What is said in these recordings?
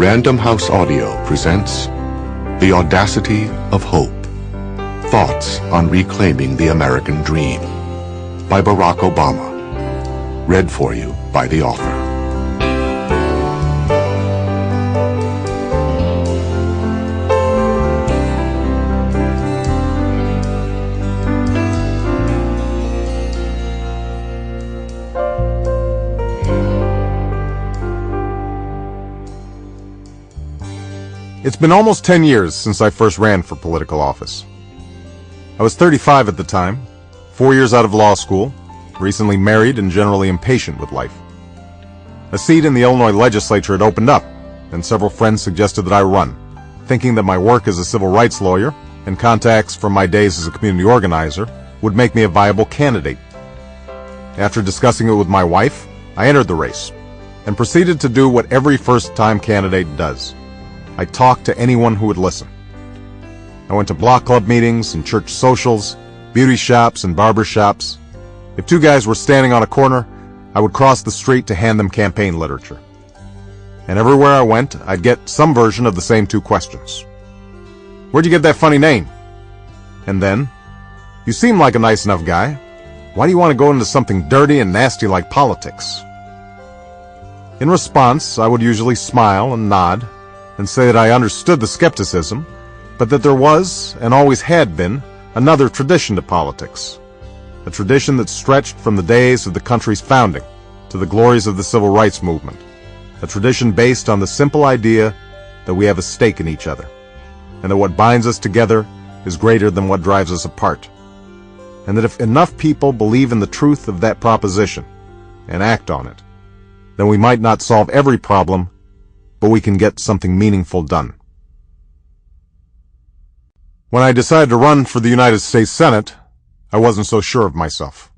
Random House Audio presents The Audacity of Hope. Thoughts on Reclaiming the American Dream by Barack Obama. Read for you by the author. It's been almost 10 years since I first ran for political office. I was 35 at the time, 4 years out of law school, recently married and generally impatient with life. A seat in the Illinois legislature had opened up, and several friends suggested that I run, thinking that my work as a civil rights lawyer and contacts from my days as a community organizer would make me a viable candidate. After discussing it with my wife, I entered the race and proceeded to do what every first-time candidate does. I talked to anyone who would listen. I went to block club meetings and church socials, beauty shops and barber shops. If two guys were standing on a corner, I would cross the street to hand them campaign literature. And everywhere I went, I'd get some version of the same two questions. Where'd you get that funny name? And then, you seem like a nice enough guy. Why do you want to go into something dirty and nasty like politics? In response, I would usually smile and nod, and say that I understood the skepticism, but that there was, and always had been, another tradition to politics. A tradition that stretched from the days of the country's founding to the glories of the civil rights movement. A tradition based on the simple idea that we have a stake in each other, and that what binds us together is greater than what drives us apart. And that if enough people believe in the truth of that proposition and act on it, then we might not solve every problem, but we can get something meaningful done. When I decided to run for the United States Senate, I wasn't so sure of myself.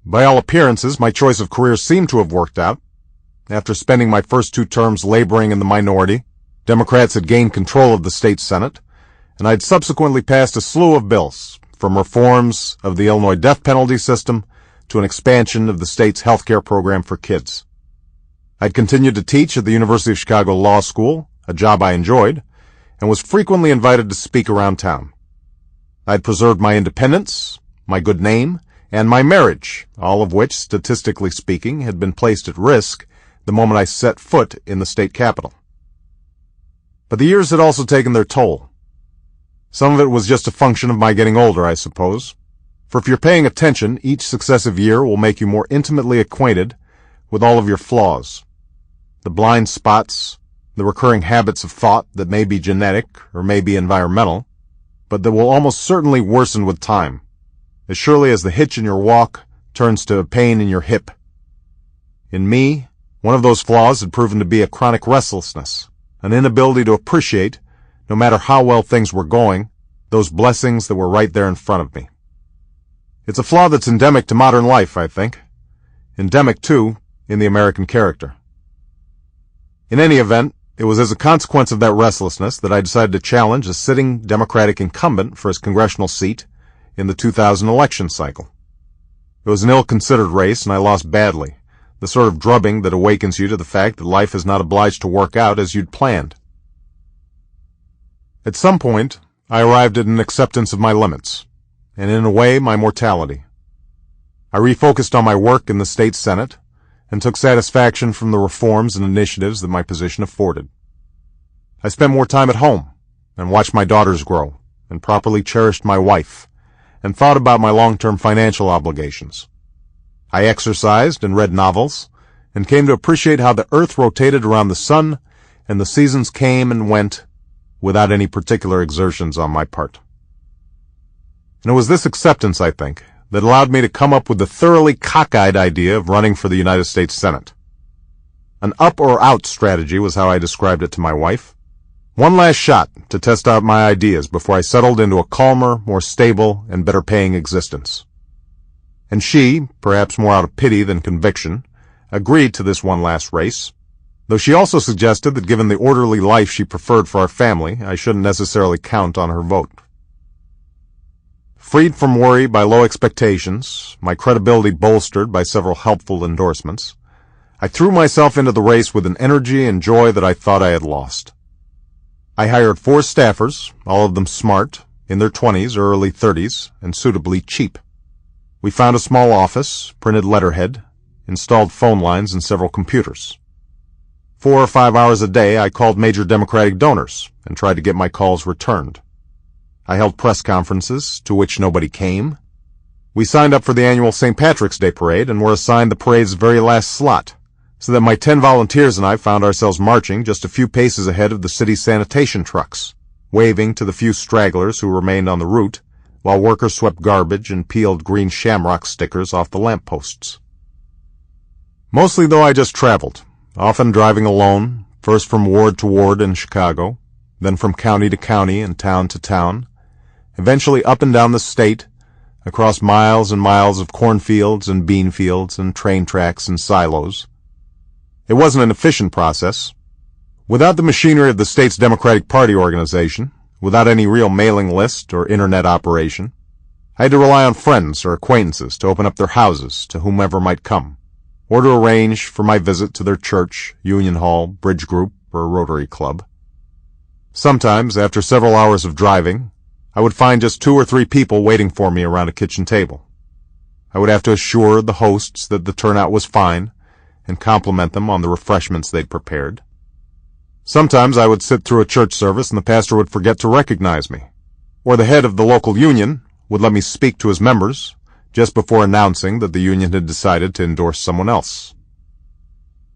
By all appearances, my choice of career seemed to have worked out. After spending my first 2 terms laboring in the minority, Democrats had gained control of the state Senate, and I'd subsequently passed a slew of bills, from reforms of the Illinois death penalty system to an expansion of the state's health care program for kids. I'd continued to teach at the University of Chicago Law School, a job I enjoyed, and was frequently invited to speak around town. I'd preserved my independence, my good name, and my marriage, all of which, statistically speaking, had been placed at risk the moment I set foot in the state capitol. But the years had also taken their toll. Some of it was just a function of my getting older, I suppose. For if you're paying attention, each successive year will make you more intimately acquainted with all of your flaws. The blind spots, the recurring habits of thought that may be genetic or may be environmental, but that will almost certainly worsen with time, as surely as the hitch in your walk turns to a pain in your hip. In me, one of those flaws had proven to be a chronic restlessness, an inability to appreciate, no matter how well things were going, those blessings that were right there in front of me. It's a flaw that's endemic to modern life, I think. Endemic, too, in the American character. In any event, it was as a consequence of that restlessness that I decided to challenge a sitting Democratic incumbent for his congressional seat in the 2000 election cycle. It was an ill-considered race, and I lost badly, the sort of drubbing that awakens you to the fact that life is not obliged to work out as you'd planned. At some point, I arrived at an acceptance of my limits, and in a way, my mortality. I refocused on my work in the state Senate, and took satisfaction from the reforms and initiatives that my position afforded. I spent more time at home, and watched my daughters grow, and properly cherished my wife, and thought about my long-term financial obligations. I exercised and read novels, and came to appreciate how the earth rotated around the sun, and the seasons came and went without any particular exertions on my part. And it was this acceptance, I think, that allowed me to come up with the thoroughly cockeyed idea of running for the United States Senate. An up or out strategy was how I described it to my wife. One last shot to test out my ideas before I settled into a calmer, more stable, and better paying existence. And she, perhaps more out of pity than conviction, agreed to this one last race, though she also suggested that given the orderly life she preferred for our family, I shouldn't necessarily count on her vote. Freed from worry by low expectations, my credibility bolstered by several helpful endorsements, I threw myself into the race with an energy and joy that I thought I had lost. I hired 4 staffers, all of them smart, in their 20s or early 30s, and suitably cheap. We found a small office, printed letterhead, installed phone lines and several computers. 4 or 5 hours a day I called major Democratic donors and tried to get my calls returned. I held press conferences, to which nobody came. We signed up for the annual St. Patrick's Day parade and were assigned the parade's very last slot, so that my 10 volunteers and I found ourselves marching just a few paces ahead of the city's sanitation trucks, waving to the few stragglers who remained on the route, while workers swept garbage and peeled green shamrock stickers off the lampposts. Mostly, though, I just traveled, often driving alone, first from ward to ward in Chicago, then from county to county and town to town, eventually up and down the state, across miles and miles of cornfields and bean fields and train tracks and silos. It wasn't an efficient process. Without the machinery of the state's Democratic Party organization, without any real mailing list or internet operation, I had to rely on friends or acquaintances to open up their houses to whomever might come, or to arrange for my visit to their church, union hall, bridge group, or Rotary Club. Sometimes, after several hours of driving, I would find just 2 or 3 people waiting for me around a kitchen table. I would have to assure the hosts that the turnout was fine and compliment them on the refreshments they'd prepared. Sometimes I would sit through a church service and the pastor would forget to recognize me, or the head of the local union would let me speak to his members just before announcing that the union had decided to endorse someone else.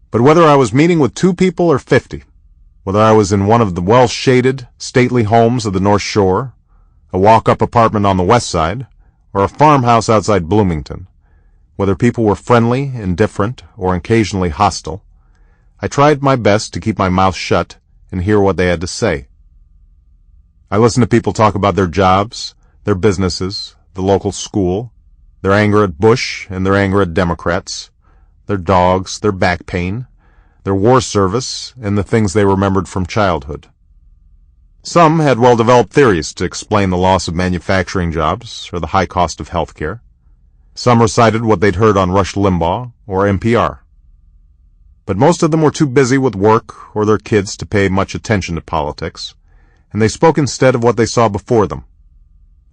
But whether I was meeting with 2 people or 50, whether I was in one of the well-shaded, stately homes of the North Shore, a walk-up apartment on the West Side, or a farmhouse outside Bloomington, whether people were friendly, indifferent, or occasionally hostile, I tried my best to keep my mouth shut and hear what they had to say. I listened to people talk about their jobs, their businesses, the local school, their anger at Bush and their anger at Democrats, their dogs, their back pain, their war service, and the things they remembered from childhood. Some had well-developed theories to explain the loss of manufacturing jobs or the high cost of health care. Some recited what they'd heard on Rush Limbaugh or NPR. But most of them were too busy with work or their kids to pay much attention to politics, and they spoke instead of what they saw before them.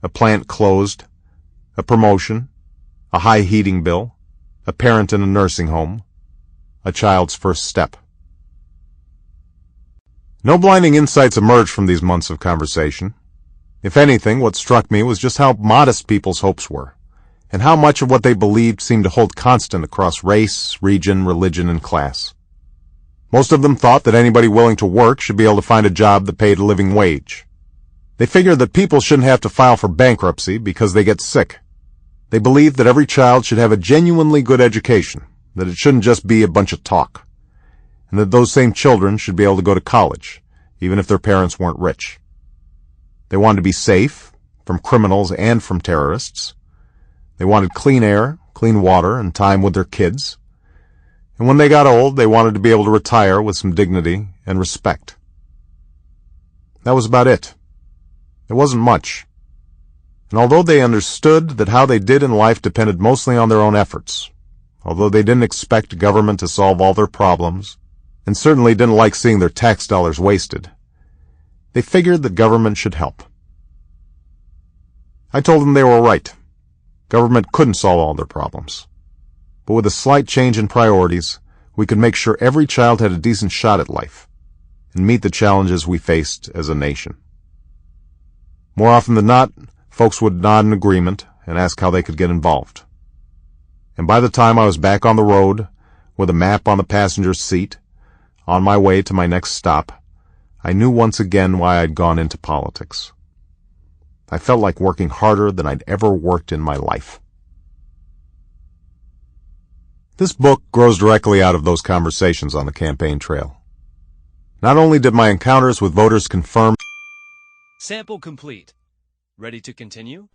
A plant closed, a promotion, a high heating bill, a parent in a nursing home, a child's first step. No blinding insights emerged from these months of conversation. If anything, what struck me was just how modest people's hopes were, and how much of what they believed seemed to hold constant across race, region, religion, and class. Most of them thought that anybody willing to work should be able to find a job that paid a living wage. They figured that people shouldn't have to file for bankruptcy because they get sick. They believed that every child should have a genuinely good education, that it shouldn't just be a bunch of talk, and that those same children should be able to go to college, even if their parents weren't rich. They wanted to be safe, from criminals and from terrorists. They wanted clean air, clean water, and time with their kids. And when they got old, they wanted to be able to retire with some dignity and respect. That was about it. It wasn't much. And although they understood that how they did in life depended mostly on their own efforts, although they didn't expect government to solve all their problems, and certainly didn't like seeing their tax dollars wasted, they figured that government should help. I told them they were right. Government couldn't solve all their problems. But with a slight change in priorities, we could make sure every child had a decent shot at life and meet the challenges we faced as a nation. More often than not, folks would nod in agreement and ask how they could get involved. And by the time I was back on the road, with a map on the passenger's seat, on my way to my next stop, I knew once again why I'd gone into politics. I felt like working harder than I'd ever worked in my life. This book grows directly out of those conversations on the campaign trail. Not only did my encounters with voters confirm... Sample complete. Ready to continue?